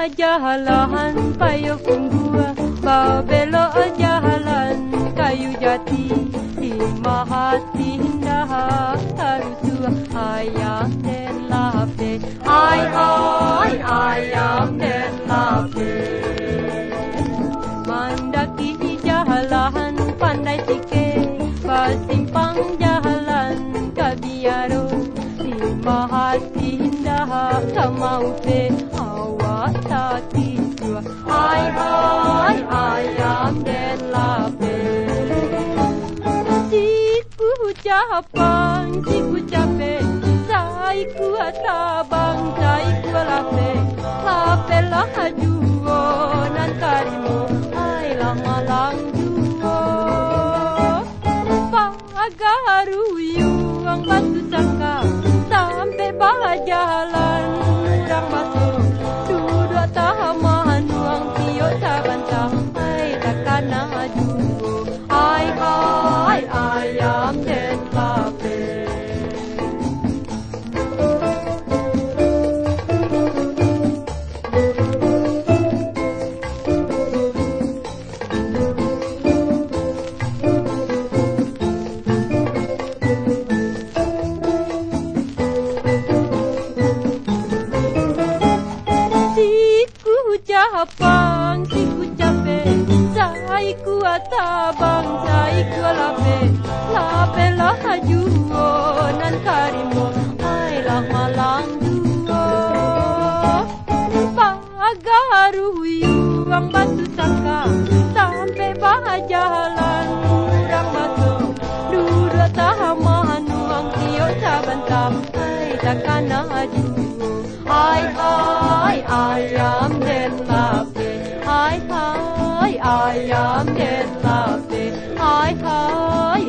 jalan payung gua, babelok jalan kayu jati, lima hati indah harusua ayam dan lape, ayam dan lape. Mandaki jalan pandai sikit, bersimpang jalan kabiaro, lima hati indah kamau pe awak tati jua, ayam dan lape. Siku capang, siku capek, saiku atabang, saiku lape, lape lah juo nan karimo, ay lamalang juo. Pagaruyu ang batu sangka, sampai bahajalan urang masuk, duduk tahaman uang tio sabantah, ay takana juo, ayam dan lape. Japang, siku capek, saiku atabang, saiku lape, lape lah juo nan karimo, ay lah malang juo. Pagaruyu ang batu sangka, sampai bahajalan urang masuk, duduk tahaman uang tio sabantah, ay takana juo, ayam dan lape, ayam dan lape, ayam